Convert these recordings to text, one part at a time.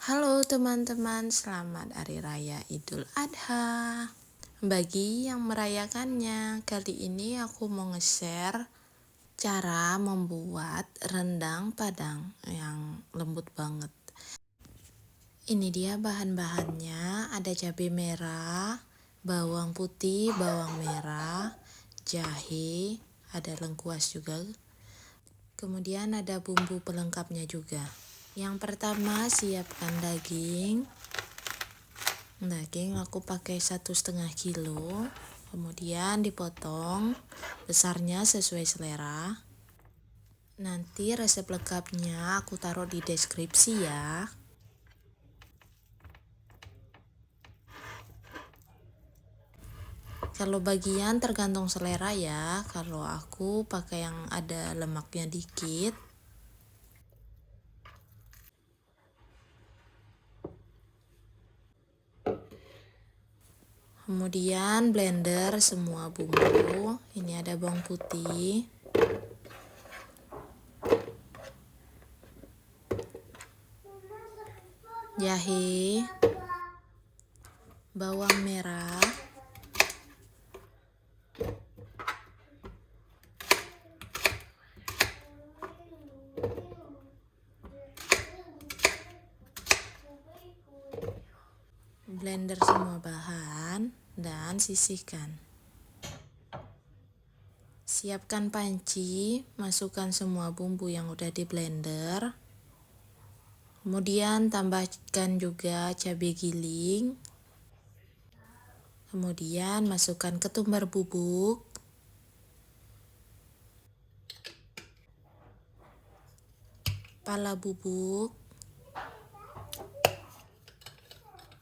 Halo teman-teman, selamat Hari Raya Idul Adha. Bagi yang merayakannya, kali ini aku mau nge-share cara membuat rendang Padang yang lembut banget. Ini dia bahan-bahannya, ada cabai merah, bawang putih, bawang merah, jahe, ada lengkuas juga. Kemudian ada bumbu pelengkapnya juga. Yang pertama, siapkan daging. Daging aku pakai 1,5 kilo. Kemudian dipotong besarnya sesuai selera. Nanti resep lengkapnya aku taruh di deskripsi ya. Kalau bagian tergantung selera ya. Kalau aku pakai yang ada lemaknya dikit. Kemudian blender semua bumbu. Ini ada bawang putih, jahe, bawang merah, blender semua bahan dan sisihkan. Siapkan panci, masukkan semua bumbu yang udah di blender. Kemudian tambahkan juga cabai giling. Kemudian masukkan ketumbar bubuk, pala bubuk,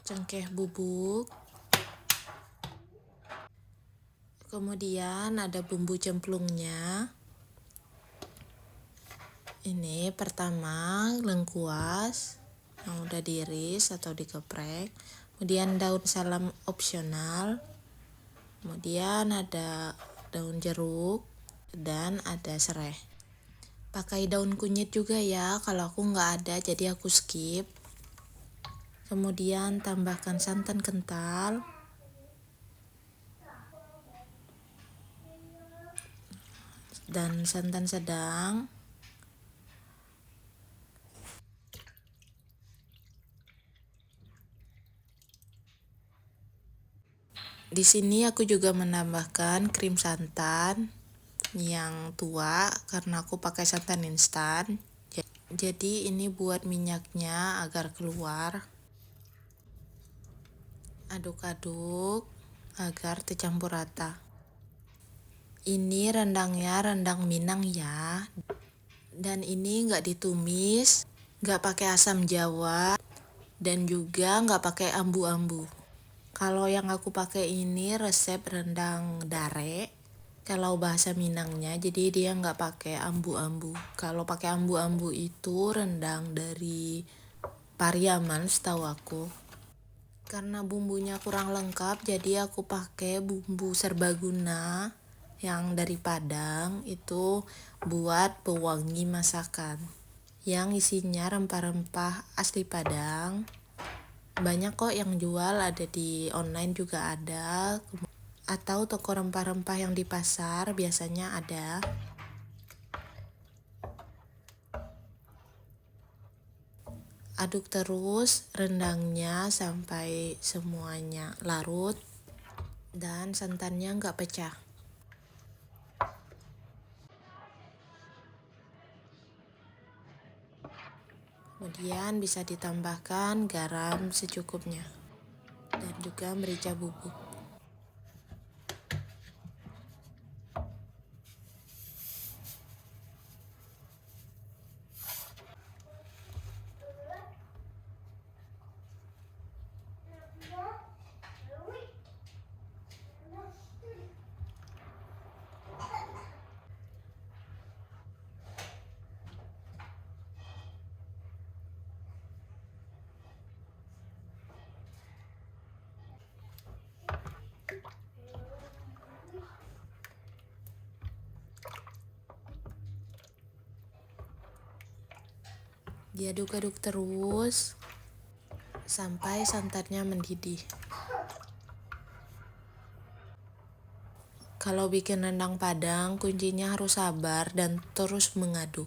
cengkeh bubuk. Kemudian ada bumbu cemplungnya. Ini pertama lengkuas yang udah diiris atau digeprek. Kemudian daun salam opsional. Kemudian ada daun jeruk dan ada serai. Pakai daun kunyit juga ya, kalau aku nggak ada jadi aku skip. Kemudian tambahkan santan kental, dan santan sedang. Di sini aku juga menambahkan krim santan yang tua karena aku pakai santan instan. Jadi ini buat minyaknya agar keluar. Aduk-aduk agar tercampur rata. Ini rendangnya rendang Minang ya. Dan ini nggak ditumis, nggak pakai asam jawa, dan juga nggak pakai ambu-ambu. Kalau yang aku pakai ini resep rendang dare. Kalau bahasa Minangnya, jadi dia nggak pakai ambu-ambu. Kalau pakai ambu-ambu itu rendang dari Pariaman setahu aku. Karena bumbunya kurang lengkap, jadi aku pakai bumbu serbaguna yang dari Padang itu buat pewangi masakan. Yang isinya rempah-rempah asli Padang. Banyak kok yang jual, ada di online juga ada. Atau toko rempah-rempah yang di pasar biasanya ada. Aduk terus rendangnya sampai semuanya larut dan santannya nggak pecah. Kemudian bisa ditambahkan garam secukupnya dan juga merica bubuk. Diaduk-aduk terus sampai santannya mendidih. Kalau bikin rendang Padang, kuncinya harus sabar dan terus mengaduk.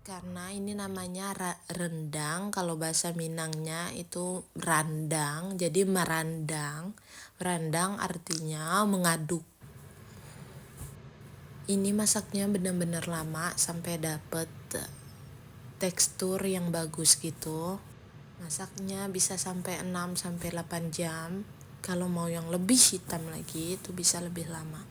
Karena ini namanya rendang, kalau bahasa Minangnya itu randang, jadi merandang. Randang artinya mengaduk. Ini masaknya benar-benar lama sampai dapet tekstur yang bagus gitu. Masaknya bisa sampai 6-8 jam. Kalau mau yang lebih hitam lagi itu bisa lebih lama.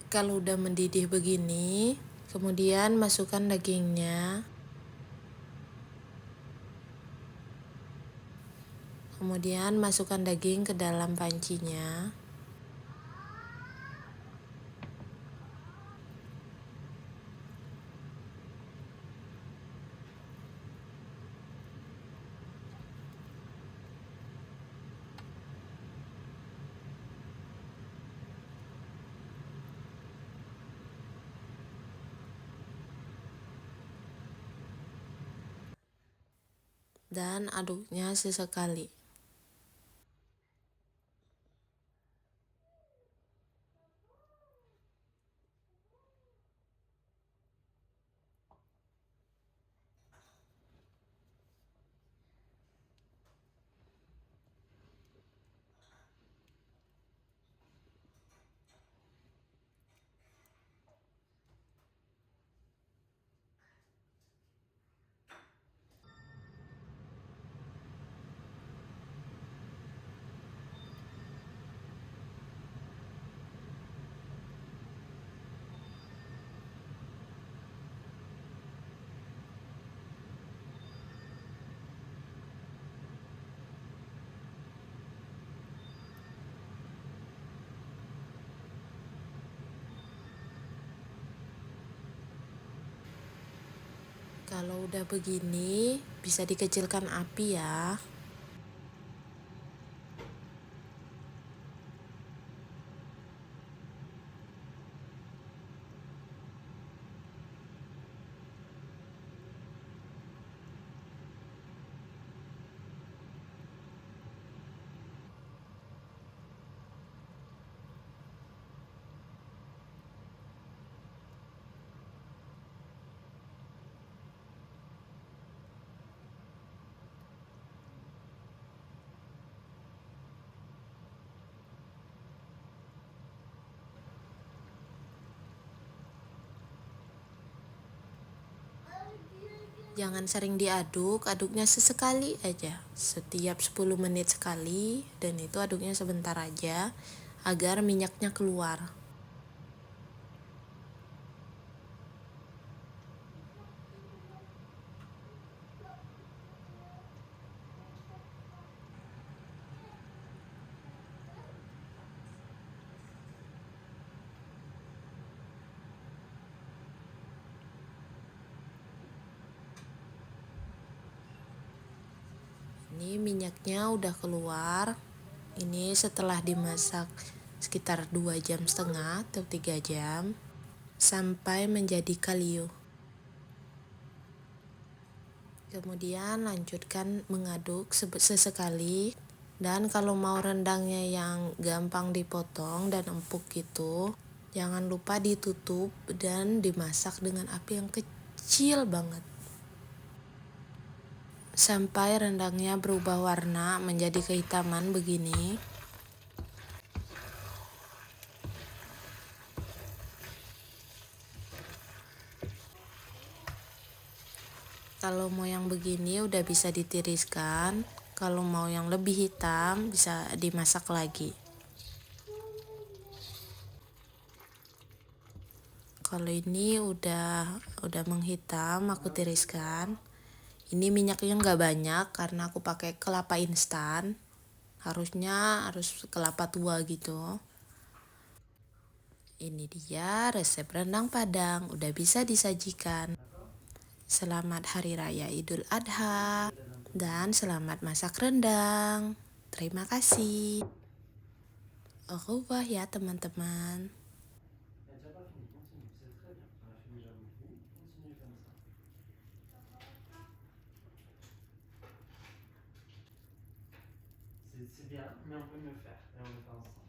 Kalau udah mendidih begini, kemudian masukkan dagingnya. Kemudian masukkan daging ke dalam pancinya. Dan aduknya sesekali. Kalau udah begini, bisa dikecilkan api ya. Jangan sering diaduk, aduknya sesekali aja. Setiap 10 menit sekali, dan itu aduknya sebentar aja agar minyaknya keluar. Ini minyaknya udah keluar. Ini setelah dimasak sekitar 2,5 jam atau 3 jam sampai menjadi kalio. Kemudian lanjutkan mengaduk sesekali. Dan kalau mau rendangnya yang gampang dipotong dan empuk gitu, jangan lupa ditutup dan dimasak dengan api yang kecil banget. Sampai rendangnya berubah warna menjadi kehitaman begini. Kalau mau yang begini udah bisa ditiriskan. Kalau mau yang lebih hitam bisa dimasak lagi. Kalau ini udah menghitam, aku tiriskan. Ini minyaknya nggak banyak karena aku pakai kelapa instan. Harus kelapa tua gitu. Ini dia resep rendang Padang, udah bisa disajikan. Selamat Hari Raya Idul Adha dan selamat masak rendang. Terima kasih. Au revoir ya teman-teman. c'est bien, mais on peut mieux faire. Et on le fait ensemble.